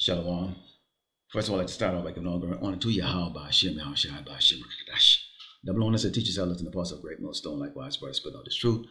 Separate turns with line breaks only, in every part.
Shalom. First of all, I'd like to start off by giving honor to Yahweh, Hashem, Yahushua, Hashem, Kadash. Double honor to teachers, elders, and apostles of great millstone, likewise, brothers, but not this truth.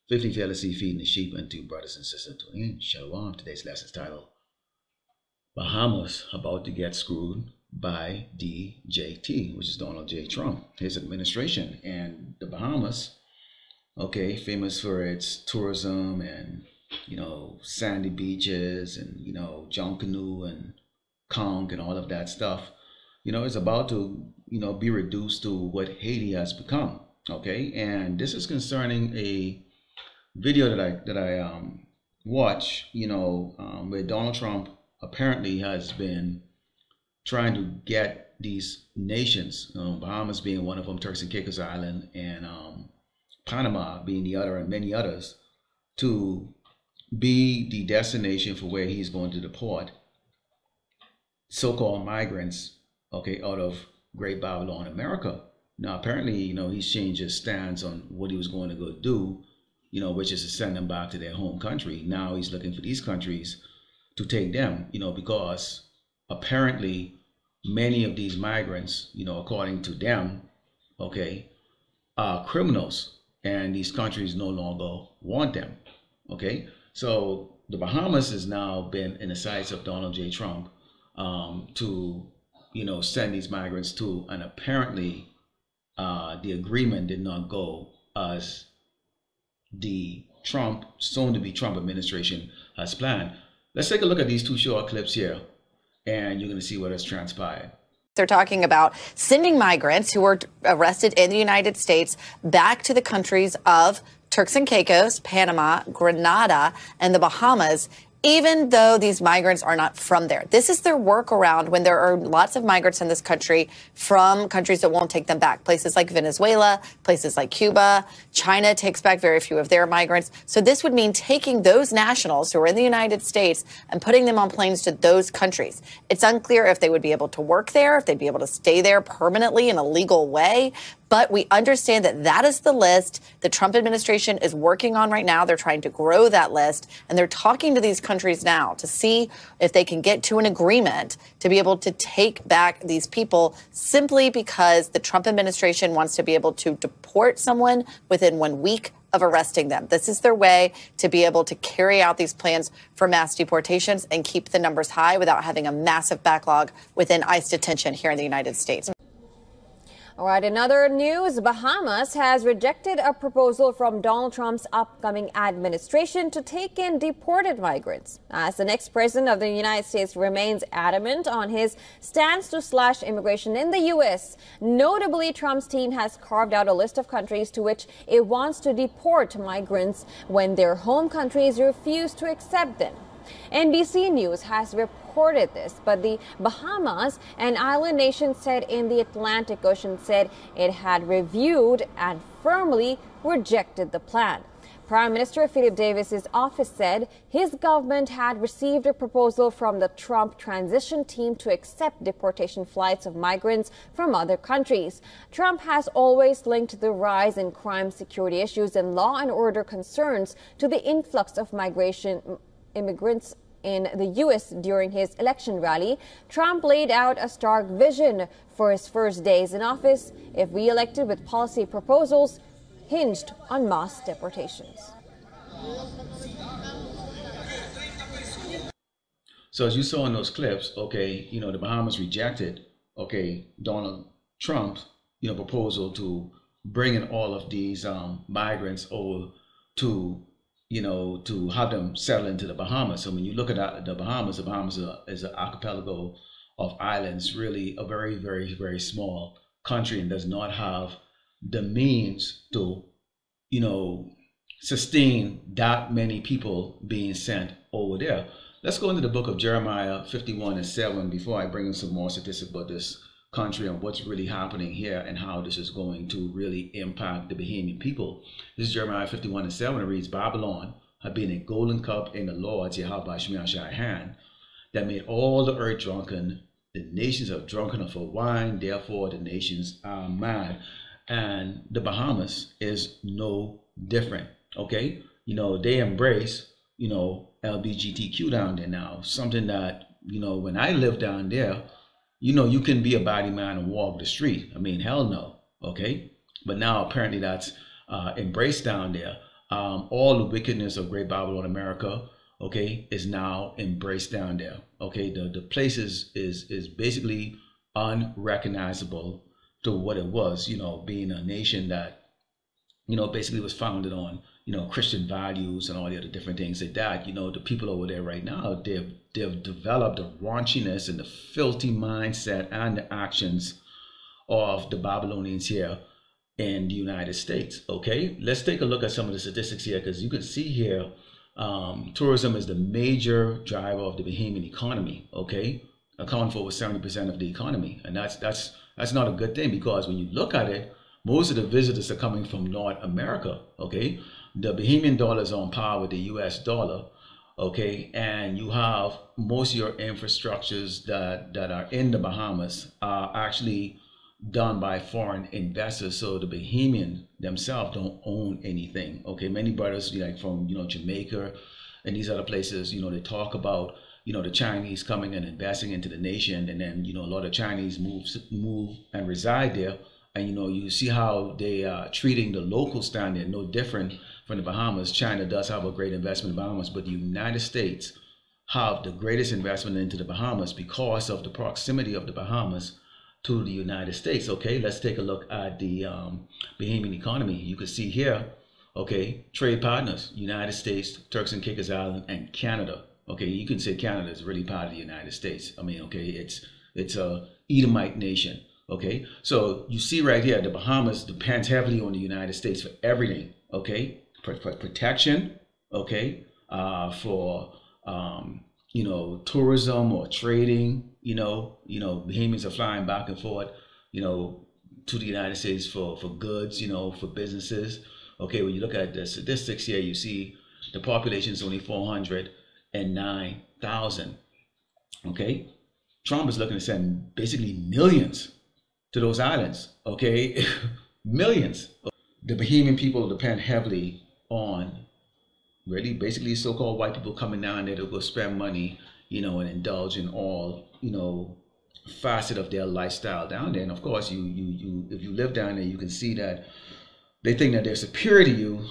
50 fearlessly feeding the sheep, and to brothers and sisters tuning in. Shalom. Today's lesson is titled Bahamas About to Get Screwed by DJT, which is Donald J. Trump, his administration. And the Bahamas, okay, famous for its tourism and, sandy beaches and, junk canoe and conch and all of that stuff, is about to, be reduced to what Haiti has become. Okay. And this is concerning a video that I watched, where Donald Trump apparently has been trying to get these nations, Bahamas being one of them, Turks and Caicos Island, and Panama being the other, and many others, to be the destination for where he's going to deport so-called migrants, okay, out of Great Babylon, America. Now, apparently, he's changed his stance on what he was going to go do, which is to send them back to their home country. Now he's looking for these countries to take them, because apparently many of these migrants, according to them, okay, are criminals, and these countries no longer want them. Okay, so the Bahamas has now been in the sights of Donald J. Trump to, send these migrants to, and apparently the agreement did not go as the Trump, soon-to-be Trump administration has planned. Let's take a look at these two short clips here, and you're going to see what has transpired.
They're talking about sending migrants who were arrested in the United States back to the countries of Turks and Caicos, Panama, Grenada, and the Bahamas, even though these migrants are not from there. This is their workaround when there are lots of migrants in this country from countries that won't take them back. Places like Venezuela, places like Cuba, China takes back very few of their migrants. So this would mean taking those nationals who are in the United States and putting them on planes to those countries. It's unclear if they would be able to work there, if they'd be able to stay there permanently in a legal way. But we understand that that is the list the Trump administration is working on right now. They're trying to grow that list, and they're talking to these countries now to see if they can get to an agreement to be able to take back these people, simply because the Trump administration wants to be able to deport someone within 1 week of arresting them. This is their way to be able to carry out these plans for mass deportations and keep the numbers high without having a massive backlog within ICE detention here in the United States.
All right, in other news, Bahamas has rejected a proposal from Donald Trump's upcoming administration to take in deported migrants, as the next president of the United States remains adamant on his stance to slash immigration in the U.S. Notably, Trump's team has carved out a list of countries to which it wants to deport migrants when their home countries refuse to accept them. NBC News has reported this, but the Bahamas, an island nation set in the Atlantic Ocean, said it had reviewed and firmly rejected the plan. Prime Minister Philip Davis's office said his government had received a proposal from the Trump transition team to accept deportation flights of migrants from other countries. Trump has always linked the rise in crime, security issues, and law and order concerns to the influx of immigrants in the U.S. During his election rally, Trump laid out a stark vision for his first days in office, if re-elected, with policy proposals hinged on mass deportations.
So as you saw in those clips, okay, the Bahamas rejected, okay, Donald Trump's, proposal to bring in all of these migrants over to to have them settle into the Bahamas. So when you look at the Bahamas is an archipelago of islands, really a very, very, very small country, and does not have the means to, sustain that many people being sent over there. Let's go into the book of Jeremiah 51:7 before I bring in some more statistics about this country and what's really happening here and how this is going to really impact the Bahamian people. This is Jeremiah 51:7. It reads, Babylon had been a golden cup in the Lord's Yahweh hand that made all the earth drunken. The nations are drunken of her wine, therefore the nations are mad. And the Bahamas is no different. Okay, they embrace, LGBTQ down there now, something that You know, when I lived down there, you know, you can be a body man and walk the street. I mean, hell no. Okay. But now apparently that's embraced down there. All the wickedness of Great Babylon America, okay, is now embraced down there. Okay. The place is basically unrecognizable to what it was, you know, being a nation that, you know, basically was founded on, you know, Christian values and all the other different things like that. You know, the people over there right now, they've developed the raunchiness and the filthy mindset and the actions of the Babylonians here in the United States. Okay, let's take a look at some of the statistics here, because you can see here, tourism is the major driver of the Bahamian economy. Okay, accounting for over 70% of the economy, and that's not a good thing, because when you look at it, most of the visitors are coming from North America. Okay, the Bahamian dollar is on par with the US dollar. Okay, and you have most of your infrastructures that are in the Bahamas are actually done by foreign investors. So the Bahamian themselves don't own anything. Okay, many brothers like from, you know, Jamaica and these other places, you know, they talk about, you know, the Chinese coming and investing into the nation, and then, you know, a lot of Chinese move and reside there. And, you know, you see how they are treating the locals down there, no different from the Bahamas. China does have a great investment in the Bahamas, but the United States have the greatest investment into the Bahamas because of the proximity of the Bahamas to the United States. Okay, let's take a look at the Bahamian economy. You can see here, okay, trade partners: United States, Turks and Caicos Island, and Canada. Okay, you can say Canada is really part of the United States. I mean, okay, it's a Edomite nation. Okay, so you see right here, the Bahamas depends heavily on the United States for everything. Okay, for protection. Okay, for you know, tourism or trading. You know, Bahamians are flying back and forth, you know, to the United States for goods, you know, for businesses. Okay, when you look at the statistics here, you see the population is only 409,000. Okay, Trump is looking to send basically millions to those islands. Okay, millions. The Bahamian people depend heavily on really basically so-called white people coming down there to go spend money, you know, and indulge in all, you know, facet of their lifestyle down there. And of course, you if you live down there, you can see that they think that they're superior to you,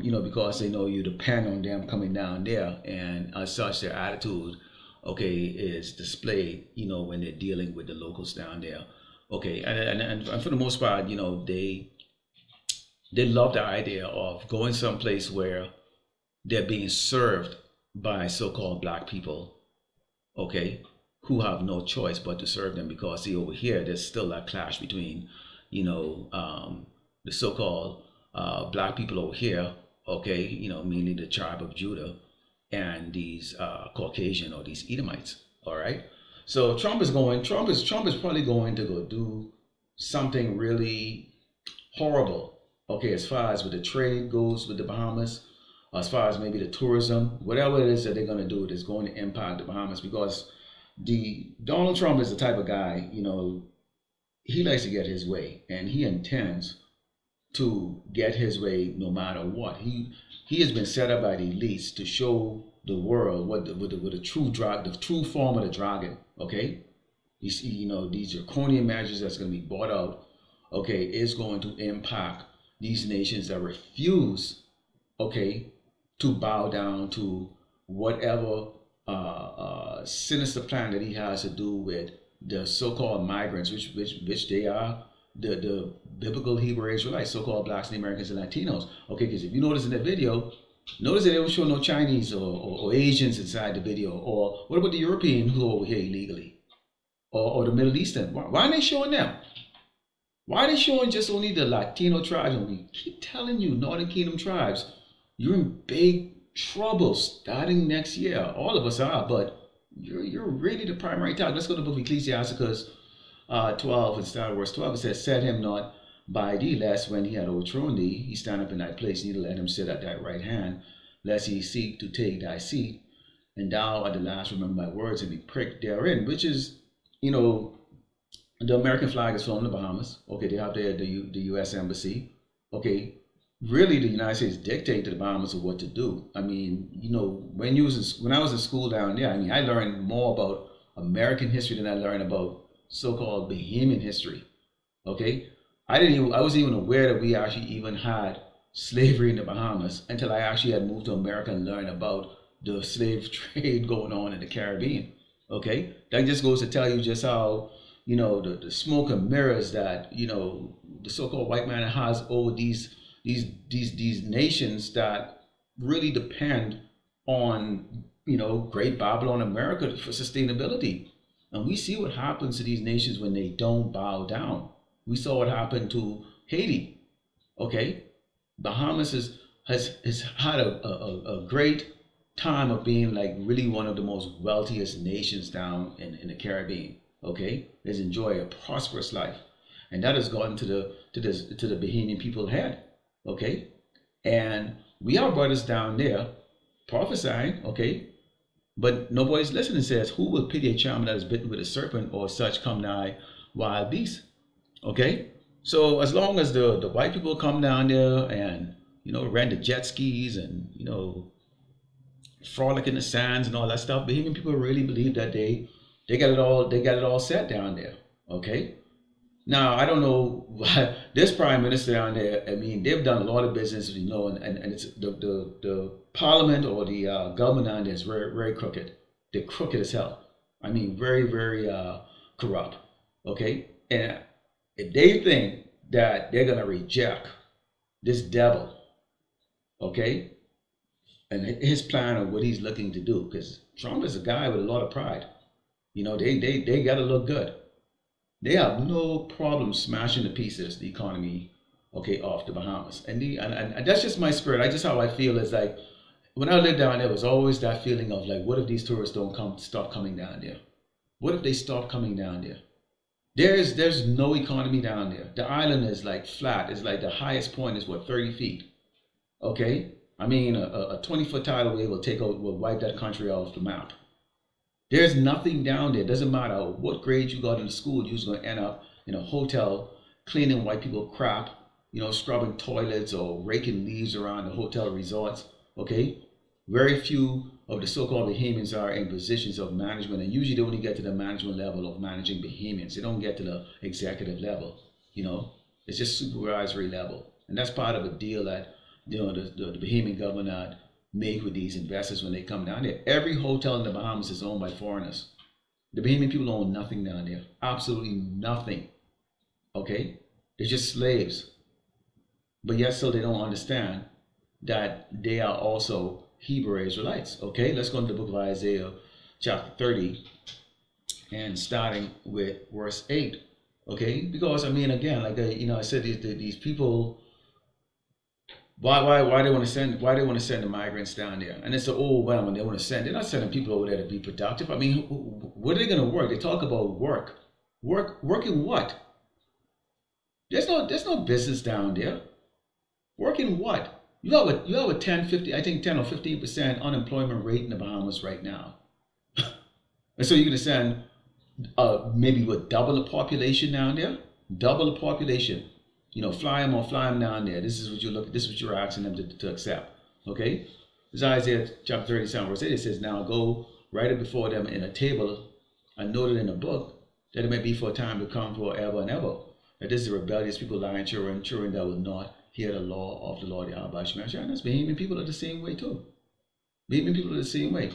you know, because they know you depend on them coming down there, and as such, their attitude, okay, is displayed, you know, when they're dealing with the locals down there. Okay, and for the most part, you know, they love the idea of going someplace where they're being served by so-called black people, okay, who have no choice but to serve them, because see, over here there's still that clash between, you know, the so-called black people over here, okay, you know, mainly the tribe of Judah, and these Caucasian or these Edomites. All right, so Trump is probably going to go do something really horrible, okay, as far as with the trade goes with the Bahamas, as far as maybe the tourism, whatever it is that they're going to do, it is going to impact the Bahamas, because Donald Trump is the type of guy, you know, he likes to get his way, and he intends to get his way no matter what. He has been set up by the elites to show the world what the true form of the dragon. Okay, you know, these draconian measures that's going to be brought out, okay, is going to impact these nations that refuse, okay, to bow down to whatever sinister plan that he has to do with the so-called migrants, which they are the biblical Hebrew Israelites, so-called blacks and Americans and Latinos. Okay, because if you notice in the video, notice that they don't show no Chinese or Asians inside the video. Or what about the European who are over here illegally? Or the Middle Eastern? Why aren't they showing them? Why are they showing just only the Latino tribes? And we keep telling you, Northern Kingdom tribes, you're in big trouble starting next year. All of us are, but you're really the primary target. Let's go to the book of Ecclesiasticus 12 and start verse 12. It says, "Set him not by thee, lest when he had overthrown thee, he stand up in thy place, neither let him sit at thy right hand, lest he seek to take thy seat. And thou at the last remember my words and be pricked therein," which is, you know, the American flag is flown in the Bahamas. Okay, they have the U.S. Embassy. Okay, really the United States dictate to the Bahamas of what to do. I mean, you know, when I was in school down there, I mean, I learned more about American history than I learned about so-called Bahamian history. Okay, I wasn't even aware that we actually even had slavery in the Bahamas until I actually had moved to America and learned about the slave trade going on in the Caribbean. Okay, that just goes to tell you just how, you know, the smoke and mirrors that, you know, the so-called white man has over these nations that really depend on, you know, Great Babylon America for sustainability. And we see what happens to these nations when they don't bow down. We saw what happened to Haiti. Okay, Bahamas has had a great time of being like really one of the most wealthiest nations down in the Caribbean. Okay, has enjoyed a prosperous life, and that has gotten to the Bahamian people head. Okay, and we have brothers down there prophesying. Okay, but nobody's listening. Says, who will pity a child that is bitten with a serpent, or such come nigh wild beasts? Okay, so as long as the white people come down there and, you know, rent the jet skis and, you know, frolic in the sands and all that stuff, Bahamian people really believe that they got it all set down there. Okay, now I don't know why this prime minister down there. I mean, they've done a lot of business, you know, and it's the parliament or the government down there is very, very crooked. They're crooked as hell. I mean, very, very corrupt. Okay, and if they think that they're gonna reject this devil, okay, and his plan of what he's looking to do, because Trump is a guy with a lot of pride. You know, they gotta look good. They have no problem smashing to pieces the economy, okay, off the Bahamas. And that's just my spirit. I just how I feel is like, when I lived down there, was always that feeling of like, what if these tourists don't stop coming down there? What if they stop coming down there? There's no economy down there. The island is like flat. It's like the highest point is what, 30 feet. Okay, I mean a 20-foot tidal wave will wipe that country off the map. There's nothing down there. Doesn't matter what grade you got in school, you're going to end up in a hotel cleaning white people crap, you know, scrubbing toilets or raking leaves around the hotel resorts. Okay, very few of the so-called Bahamians are in positions of management, and usually they only get to the management level of managing Bahamians. They don't get to the executive level. You know, it's just supervisory level, and that's part of a deal that, you know, the Bahamian government make with these investors when they come down there. Every hotel in the Bahamas is owned by foreigners. The Bahamian people own nothing down there, absolutely nothing. Okay, they're just slaves, but yet still they don't understand that they are also Hebrew Israelites. Okay, let's go into the book of Isaiah chapter 30 and starting with verse 8. Okay, because I mean, again, like you know, I said, these people, why they want to send the migrants down there? And it's overwhelming. They want to send. They're not sending people over there to be productive. I mean, what are they going to work? They talk about work in what? There's no business down there. Work in what? You have a 10 or 15% unemployment rate in the Bahamas right now. And so you're going to send maybe double the population down there? Double the population. You know, fly them down there. This is what you're asking them to accept. Okay? This is Isaiah chapter 37, verse 8. It says, now go write it before them in a table and note it in a book, that it may be for a time to come forever and ever. That this is a rebellious people, lying children that will not hear the law of the Lord Yahweh Shemashah. And that's Bahamian people are the same way too. Bahamian people are the same way.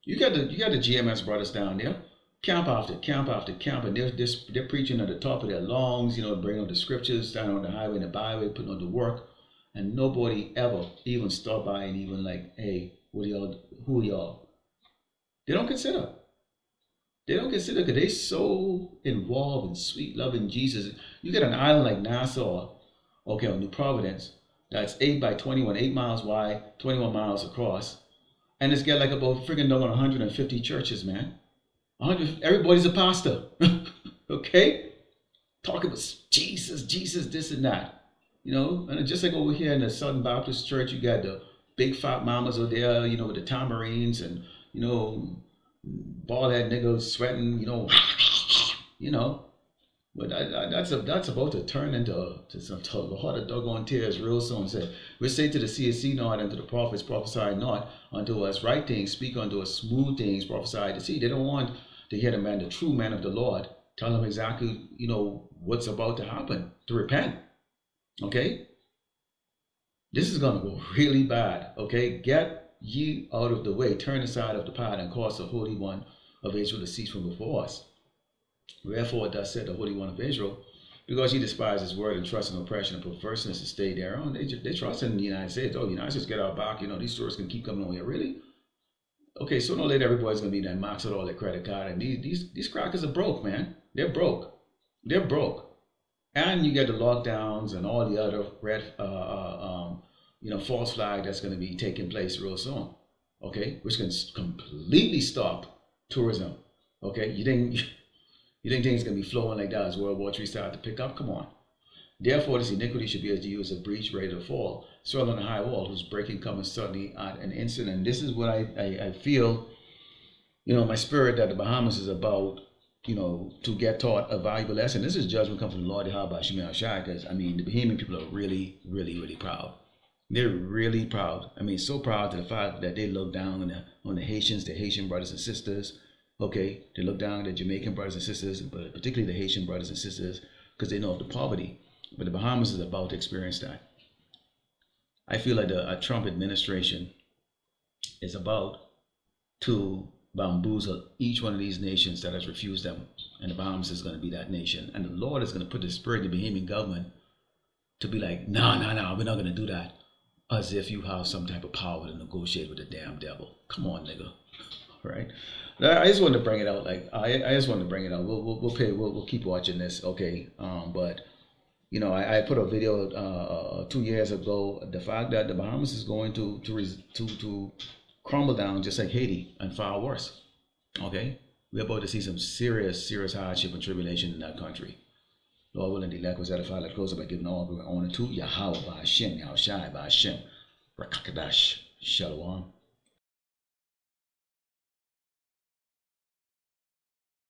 You got the GMS brothers down there, camp after camp after camp, and they're preaching at the top of their lungs, you know, bringing up the scriptures, down on the highway and the byway, putting on the work, and nobody ever even stop by and even like, hey, who are y'all? They don't consider. They don't consider because they're so involved in sweet loving Jesus. You get an island like Nassau, okay, on New Providence, that's 8 by 21, 8 miles wide, 21 miles across, and it's got like about freaking 150 churches, man. 100, everybody's a pastor, okay? Talking about Jesus, this and that, you know? And just like over here in the Southern Baptist Church, you got the big fat mamas over there, you know, with the tambourines and, you know, bald head niggas sweating, you know. But that's about to turn into a lot of doggone tears real soon. Said, we say to the CSC not, and to the prophets prophesy not unto us right things, speak unto us smooth things, prophesy to see. They don't want to hear the man, the true man of the Lord, tell them exactly, you know, what's about to happen, to repent. Okay? This is going to go really bad. Okay? Get ye out of the way, turn aside of the path, and cause the Holy One of Israel to cease from before us. Wherefore thus said the Holy One of Israel, because ye despise his word and trust in oppression and perverseness to stay thereon. They trust in the United States. Oh, the United States get our back. You know, these tourists can keep coming on here. Really? Okay, sooner or later, everybody's going to be that max out all their credit card. And these crackers are broke, man. They're broke. They're broke. And you get the lockdowns and all the other false flag that's going to be taking place real soon. Okay, which can completely stop tourism. Okay, you think things can be flowing like that as World War III started to pick up? Come on. Therefore, this iniquity should be as you as a breach ready to fall, swell on the high wall, whose breaking cometh suddenly at an instant. And this is what I feel, you know, my spirit that the Bahamas is about, you know, to get taught a valuable lesson. This is judgment come from the Lord, because, I mean, the Bahamian people are really, really, really proud. They're really proud. I mean, so proud to the fact that they look down on the Haitians, the Haitian brothers and sisters. Okay, they look down at the Jamaican brothers and sisters, but particularly the Haitian brothers and sisters, because they know of the poverty. But the Bahamas is about to experience that. I feel like the Trump administration is about to bamboozle each one of these nations that has refused them. And the Bahamas is going to be that nation. And the Lord is going to put the spirit in the Bahamian government to be like, no, we're not going to do that. As if you have some type of power to negotiate with the damn devil. Come on, nigga. All right. I just wanted to bring it out. Like I just wanted to bring it out. We'll keep watching this. Okay. But you know, I put a video 2 years ago. The fact that the Bahamas is going to crumble down just like Haiti and far worse. Okay. We're about to see some serious hardship and tribulation in that country. Lord willing, the elect was edified. Let's close up by giving all honor to Yahweh by Hashem, Yahushai by Hashem, Rakakadash, Shalom.